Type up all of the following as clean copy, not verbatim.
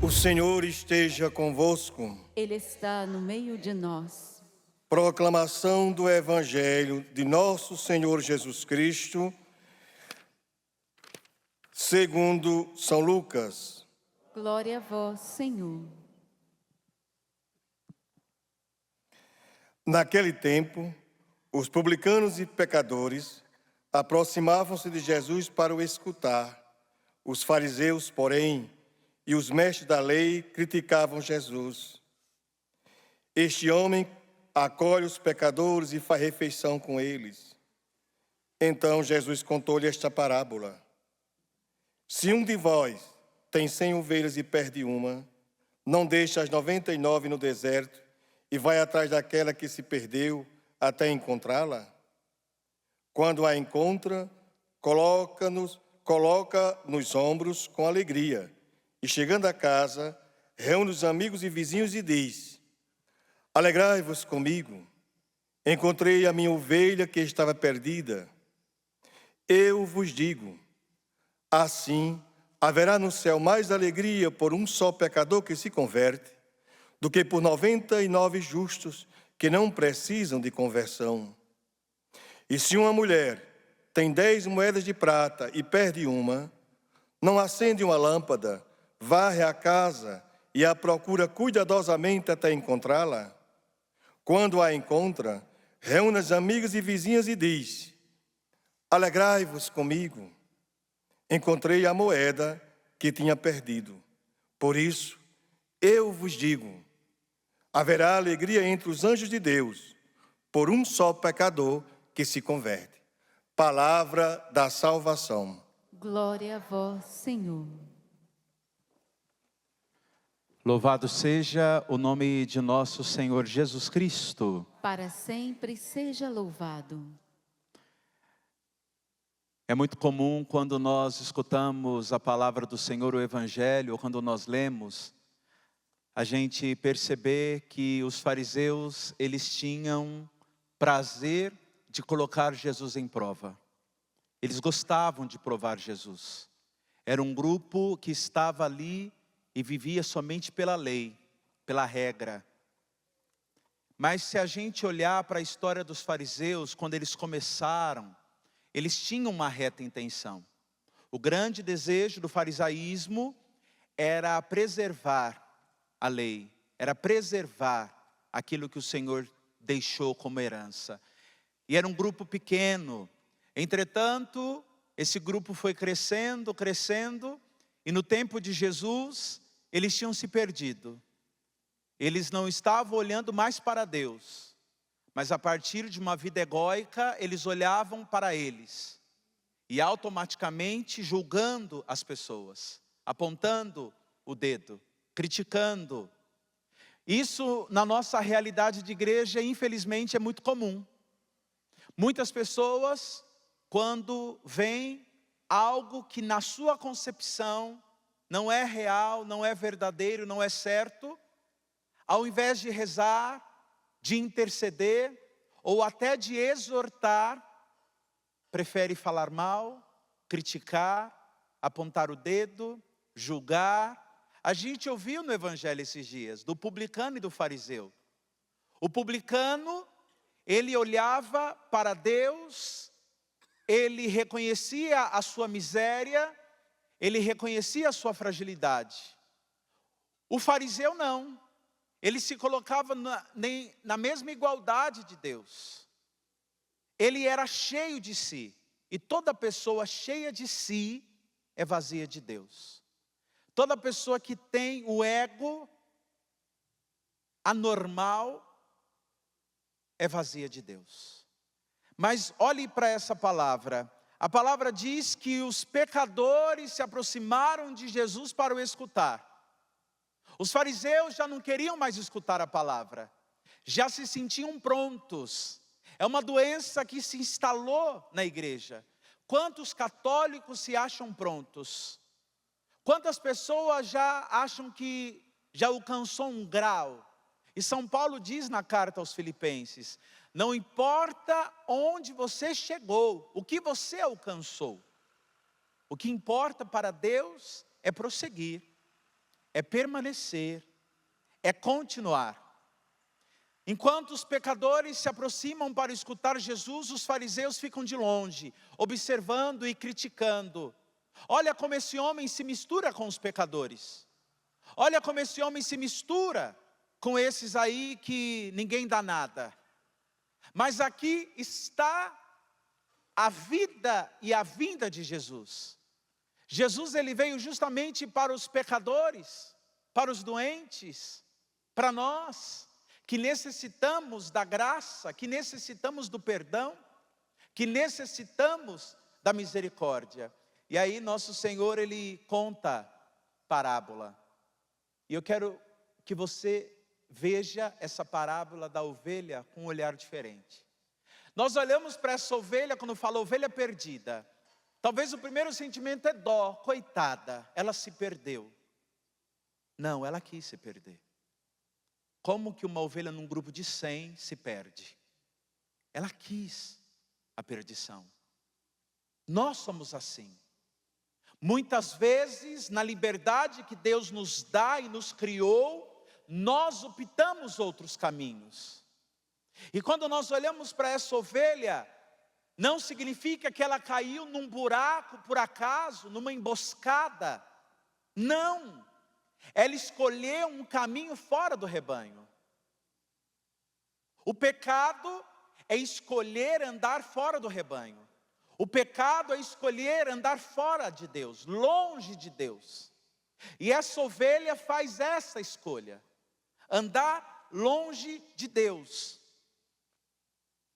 O Senhor esteja convosco. Ele está no meio de nós. Proclamação do Evangelho de nosso Senhor Jesus Cristo, segundo São Lucas. Glória a vós, Senhor. Naquele tempo, os publicanos e pecadores aproximavam-se de Jesus para o escutar. Os fariseus, porém, e os mestres da lei criticavam Jesus. Este homem acolhe os pecadores e faz refeição com eles. Então Jesus contou-lhe esta parábola. Se um de vós tem 100 ovelhas e perde uma, não deixa as 99 no deserto e vai atrás daquela que se perdeu até encontrá-la? Quando a encontra, coloca nos ombros com alegria. E chegando a casa, reúne os amigos e vizinhos e diz: alegrai-vos comigo, encontrei a minha ovelha que estava perdida. Eu vos digo, assim haverá no céu mais alegria por um só pecador que se converte, do que por 99 justos que não precisam de conversão. E se uma mulher tem 10 moedas de prata e perde uma, não acende uma lâmpada, varre a casa e a procura cuidadosamente até encontrá-la? Quando a encontra, reúne as amigas e vizinhas e diz: alegrai-vos comigo, encontrei a moeda que tinha perdido. Por isso, eu vos digo, haverá alegria entre os anjos de Deus, por um só pecador que se converte. Palavra da salvação. Glória a vós, Senhor. Louvado seja o nome de nosso Senhor Jesus Cristo. Para sempre seja louvado. É muito comum quando nós escutamos a palavra do Senhor, o Evangelho, ou quando nós lemos, a gente perceber que os fariseus, eles tinham prazer de colocar Jesus em prova. Eles gostavam de provar Jesus. Era um grupo que estava ali e vivia somente pela lei, pela regra. Mas se a gente olhar para a história dos fariseus, quando eles começaram, eles tinham uma reta intenção. O grande desejo do farisaísmo era preservar a lei, era preservar aquilo que o Senhor deixou como herança. E era um grupo pequeno. Entretanto, esse grupo foi crescendo, e no tempo de Jesus, eles tinham se perdido. Eles não estavam olhando mais para Deus, mas a partir de uma vida egóica, eles olhavam para eles, e automaticamente julgando as pessoas, apontando o dedo, criticando. Isso na nossa realidade de igreja, infelizmente, é muito comum. Muitas pessoas, quando veem algo que na sua concepção não é real, não é verdadeiro, não é certo, ao invés de rezar, de interceder, ou até de exortar, prefere falar mal, criticar, apontar o dedo, julgar. A gente ouviu no Evangelho esses dias, do publicano e do fariseu. O publicano, ele olhava para Deus, ele reconhecia a sua miséria, ele reconhecia a sua fragilidade. O fariseu não, ele se colocava na mesma igualdade de Deus. Ele era cheio de si, e toda pessoa cheia de si é vazia de Deus. Toda pessoa que tem o ego anormal é vazia de Deus. Mas olhe para essa palavra. A palavra diz que os pecadores se aproximaram de Jesus para o escutar. Os fariseus já não queriam mais escutar a palavra, já se sentiam prontos. É uma doença que se instalou na igreja. Quantos católicos se acham prontos? Quantas pessoas já acham que já alcançou um grau? E São Paulo diz na carta aos Filipenses: não importa onde você chegou, o que você alcançou. O que importa para Deus é prosseguir, é permanecer, é continuar. Enquanto os pecadores se aproximam para escutar Jesus, os fariseus ficam de longe, observando e criticando. Olha como esse homem se mistura com os pecadores. Olha como esse homem se mistura com esses aí que ninguém dá nada. Mas aqui está a vida e a vinda de Jesus. Jesus, ele veio justamente para os pecadores, para os doentes, para nós que necessitamos da graça, que necessitamos do perdão, que necessitamos da misericórdia. E aí nosso Senhor, ele conta parábola. E eu quero que você veja essa parábola da ovelha com um olhar diferente. Nós olhamos para essa ovelha, quando fala ovelha perdida, talvez o primeiro sentimento é dó, coitada, ela se perdeu. Não, ela quis se perder. Como que uma ovelha num grupo de 100 se perde? Ela quis a perdição. Nós somos assim. Muitas vezes, na liberdade que Deus nos dá e nos criou, nós optamos outros caminhos. E quando nós olhamos para essa ovelha, não significa que ela caiu num buraco por acaso, numa emboscada. Não. Ela escolheu um caminho fora do rebanho. O pecado é escolher andar fora do rebanho. O pecado é escolher andar fora de Deus, longe de Deus. E essa ovelha faz essa escolha, andar longe de Deus.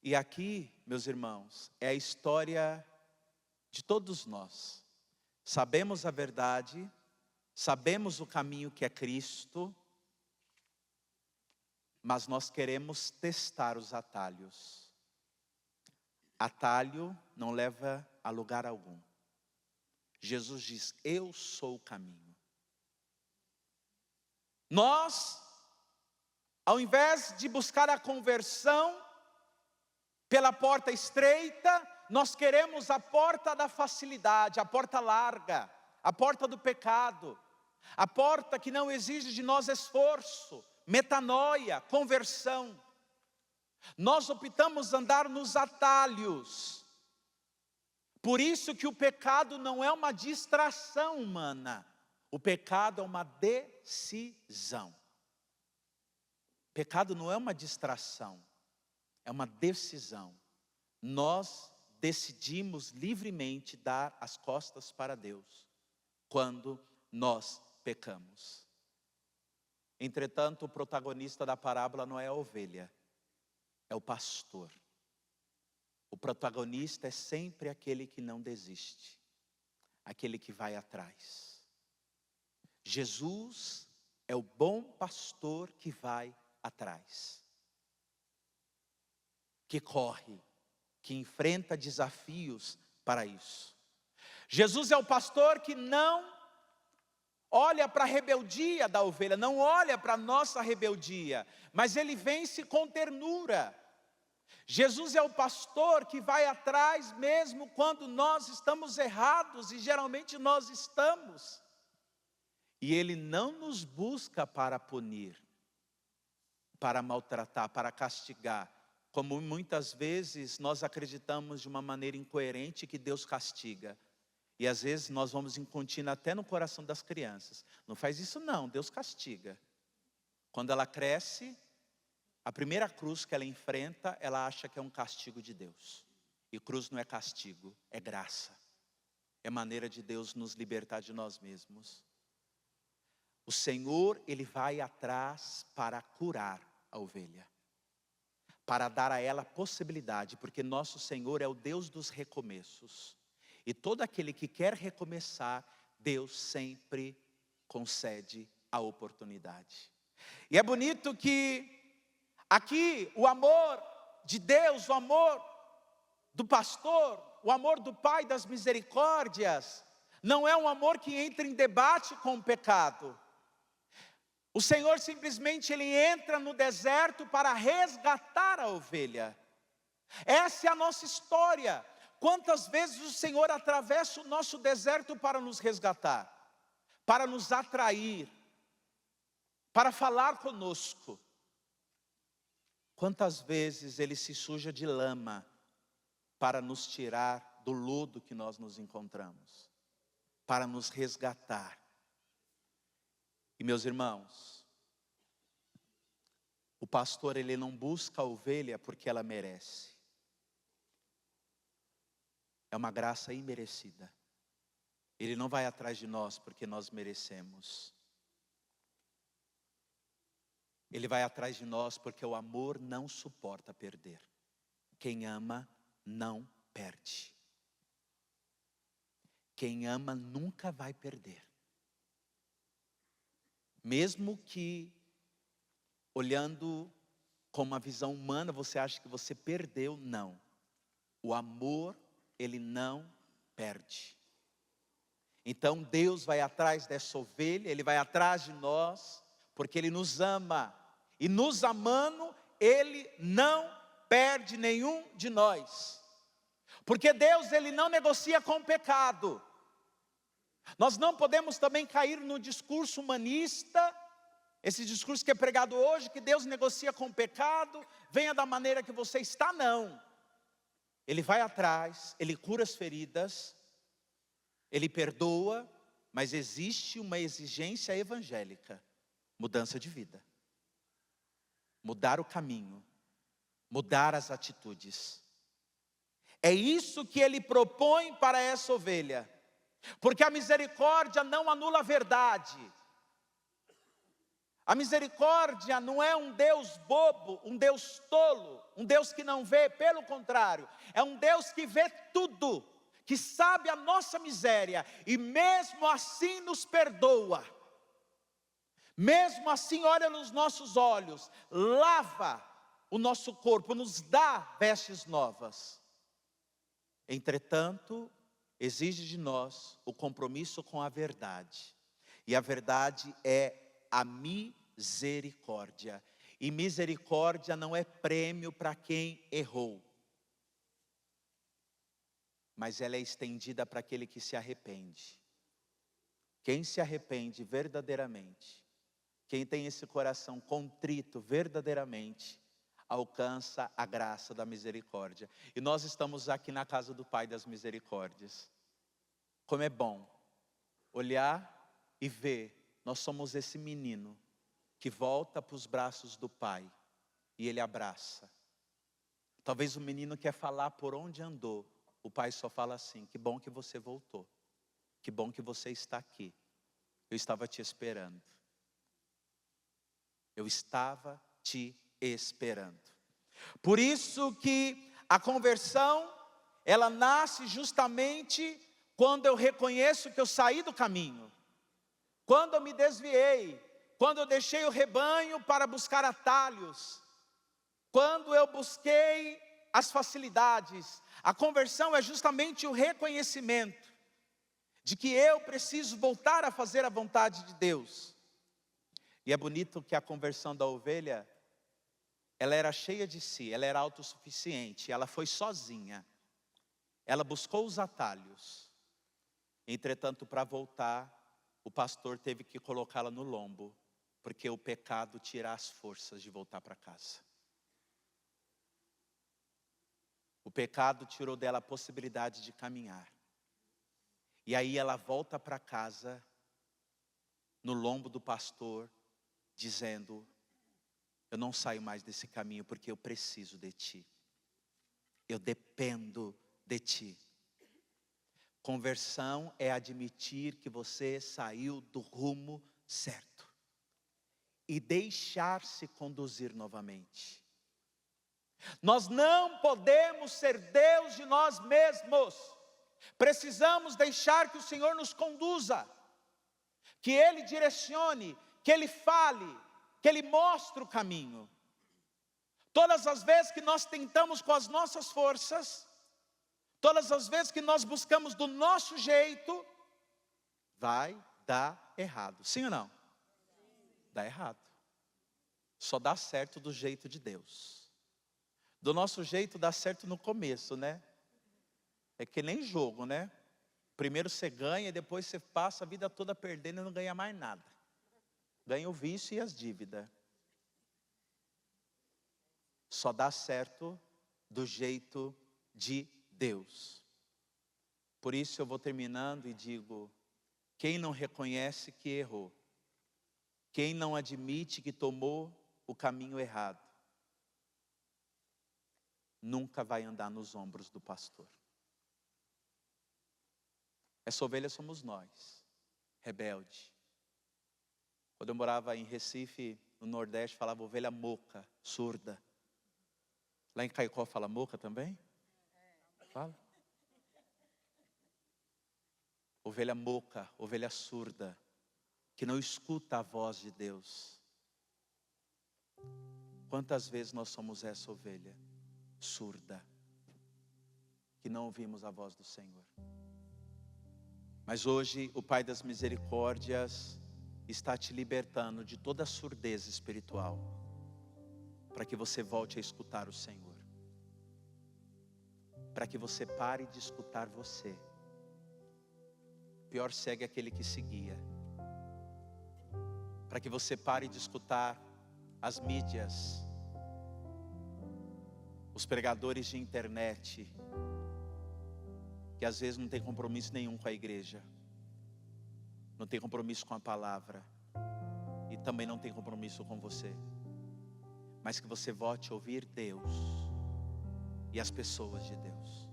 E aqui, meus irmãos, é a história de todos nós. Sabemos a verdade, sabemos o caminho que é Cristo, mas nós queremos testar os atalhos. Atalho não leva a lugar algum. Jesus diz, eu sou o caminho. Nós, ao invés de buscar a conversão pela porta estreita, nós queremos a porta da facilidade, a porta larga, a porta do pecado, a porta que não exige de nós esforço, metanoia, conversão. Nós optamos andar nos atalhos. Por isso que o pecado não é uma distração humana. O pecado é uma decisão. Pecado não é uma distração, é uma decisão. Nós decidimos livremente dar as costas para Deus quando nós pecamos. Entretanto, o protagonista da parábola não é a ovelha, é o pastor. O protagonista é sempre aquele que não desiste, aquele que vai atrás. Jesus é o bom pastor que vai atrás, que corre, que enfrenta desafios para isso. Jesus é o pastor que não olha para a rebeldia da ovelha, não olha para a nossa rebeldia, mas ele vence com ternura. Jesus é o pastor que vai atrás mesmo quando nós estamos errados, e geralmente nós estamos. E ele não nos busca para punir, para maltratar, para castigar, como muitas vezes nós acreditamos de uma maneira incoerente que Deus castiga. E às vezes nós vamos incutindo até no coração das crianças. Não faz isso não, Deus castiga. Quando ela cresce, a primeira cruz que ela enfrenta, ela acha que é um castigo de Deus. E cruz não é castigo, é graça. É maneira de Deus nos libertar de nós mesmos. O Senhor, ele vai atrás para curar a ovelha, para dar a ela possibilidade, porque nosso Senhor é o Deus dos recomeços. E todo aquele que quer recomeçar, Deus sempre concede a oportunidade. E é bonito que aqui o amor de Deus, o amor do pastor, o amor do Pai das misericórdias, não é um amor que entra em debate com o pecado. O Senhor simplesmente ele entra no deserto para resgatar a ovelha. Essa é a nossa história. Quantas vezes o Senhor atravessa o nosso deserto para nos resgatar, para nos atrair, para falar conosco. Quantas vezes ele se suja de lama para nos tirar do lodo que nós nos encontramos, para nos resgatar. E meus irmãos, o pastor, ele não busca a ovelha porque ela merece. É uma graça imerecida. Ele não vai atrás de nós porque nós merecemos. Ele vai atrás de nós porque o amor não suporta perder. Quem ama não perde. Quem ama nunca vai perder. Mesmo que, olhando com uma visão humana, você acha que você perdeu, não. O amor, ele não perde. Então Deus vai atrás dessa ovelha, Ele vai atrás de nós, porque Ele nos ama. E nos amando, Ele não perde nenhum de nós. Porque Deus, Ele não negocia com o pecado. Nós não podemos também cair no discurso humanista, esse discurso que é pregado hoje, que Deus negocia com o pecado, venha da maneira que você está, não. Ele vai atrás, Ele cura as feridas, Ele perdoa, mas existe uma exigência evangélica, mudança de vida. Mudar o caminho, mudar as atitudes. É isso que Ele propõe para essa ovelha. Porque a misericórdia não anula a verdade. A misericórdia não é um Deus bobo, um Deus tolo, um Deus que não vê, pelo contrário, é um Deus que vê tudo, que sabe a nossa miséria e mesmo assim nos perdoa. Mesmo assim olha nos nossos olhos, lava o nosso corpo, nos dá vestes novas. Entretanto, exige de nós o compromisso com a verdade. E a verdade é a misericórdia. E misericórdia não é prêmio para quem errou, mas ela é estendida para aquele que se arrepende. Quem se arrepende verdadeiramente, quem tem esse coração contrito verdadeiramente, alcança a graça da misericórdia. E nós estamos aqui na casa do Pai das Misericórdias. Como é bom olhar e ver, nós somos esse menino que volta para os braços do Pai e Ele abraça. Talvez o menino quer falar por onde andou, o Pai só fala assim: que bom que você voltou, que bom que você está aqui, eu estava te esperando. Eu estava te esperando. Por isso que a conversão, ela nasce justamente quando eu reconheço que eu saí do caminho, quando eu me desviei, quando eu deixei o rebanho para buscar atalhos, quando eu busquei as facilidades. A conversão é justamente o reconhecimento de que eu preciso voltar a fazer a vontade de Deus. E é bonito que a conversão da ovelha, ela era cheia de si, ela era autossuficiente, ela foi sozinha. Ela buscou os atalhos. Entretanto, para voltar, o pastor teve que colocá-la no lombo, porque o pecado tira as forças de voltar para casa. O pecado tirou dela a possibilidade de caminhar. E aí ela volta para casa, no lombo do pastor, dizendo: eu não saio mais desse caminho porque eu preciso de ti. Eu dependo de ti. Conversão é admitir que você saiu do rumo certo e deixar-se conduzir novamente. Nós não podemos ser Deus de nós mesmos. Precisamos deixar que o Senhor nos conduza, que Ele direcione, que Ele fale, que Ele mostre o caminho. Todas as vezes que nós tentamos com as nossas forças, todas as vezes que nós buscamos do nosso jeito, vai dar errado. Sim ou não? Dá errado. Só dá certo do jeito de Deus. Do nosso jeito dá certo no começo, né? É que nem jogo, né? Primeiro você ganha e depois você passa a vida toda perdendo e não ganha mais nada. ganha o vício e as dívidas. Só dá certo do jeito de Deus. Por isso eu vou terminando e digo: quem não reconhece que errou, quem não admite que tomou o caminho errado, nunca vai andar nos ombros do pastor. Essa ovelha somos nós, rebelde. Quando eu morava em Recife, no Nordeste, falava ovelha moca, surda. Lá em Caicó fala moca também? Fala. Ovelha moca, ovelha surda, que não escuta a voz de Deus. Quantas vezes nós somos essa ovelha surda, que não ouvimos a voz do Senhor? Mas hoje o Pai das Misericórdias está te libertando de toda a surdez espiritual, para que você volte a escutar o Senhor, para que você pare de escutar você. Pior segue aquele que seguia. Para que você pare de escutar as mídias, os pregadores de internet, que às vezes não tem compromisso nenhum com a igreja, não tem compromisso com a palavra, e também não tem compromisso com você. Mas que você volte a ouvir Deus e as pessoas de Deus.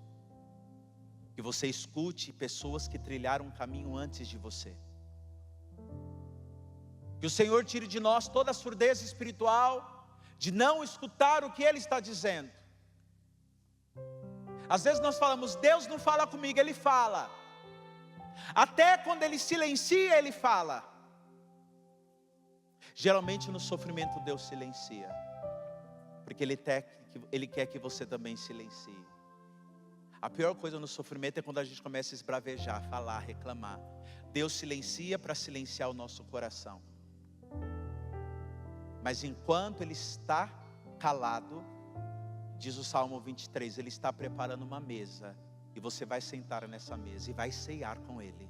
Que você escute pessoas que trilharam um caminho antes de você. Que o Senhor tire de nós toda a surdez espiritual, de não escutar o que Ele está dizendo. Às vezes nós falamos: Deus não fala comigo. Ele fala. Até quando Ele silencia, Ele fala. Geralmente no sofrimento Deus silencia, porque Ele quer que você também silencie. A pior coisa no sofrimento é quando a gente começa a esbravejar, falar, reclamar. Deus silencia para silenciar o nosso coração. Mas enquanto Ele está calado, diz o Salmo 23, Ele está preparando uma mesa, e você vai sentar nessa mesa e vai ceiar com Ele.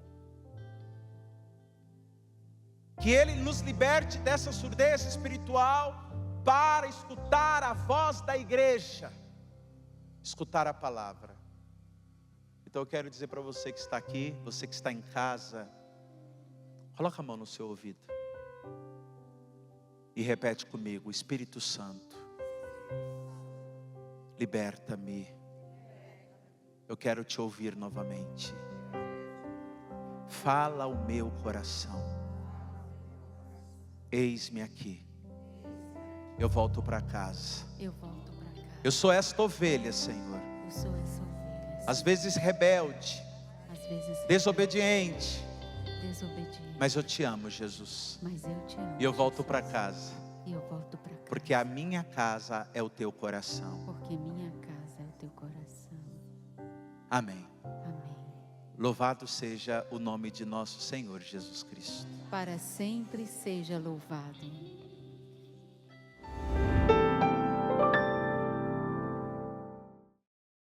Que Ele nos liberte dessa surdez espiritual, para escutar a voz da igreja, escutar a palavra. Então eu quero dizer para você que está aqui, você que está em casa, coloca a mão no seu ouvido e repete comigo: Espírito Santo, liberta-me. Eu quero te ouvir novamente. Fala ao meu coração. Eis-me aqui. Eu volto para casa. Eu volto para casa. Eu sou esta ovelha, Senhor. Eu sou essa ovelha. Às vezes rebelde, Às vezes desobediente, desobediente. mas eu te amo, Jesus. Mas eu te amo. E eu volto Jesus. para casa, E eu volto para casa. porque a minha casa é o teu coração. Porque minha casa é o teu coração. Amém. Amém. Louvado seja o nome de nosso Senhor Jesus Cristo. Para sempre seja louvado.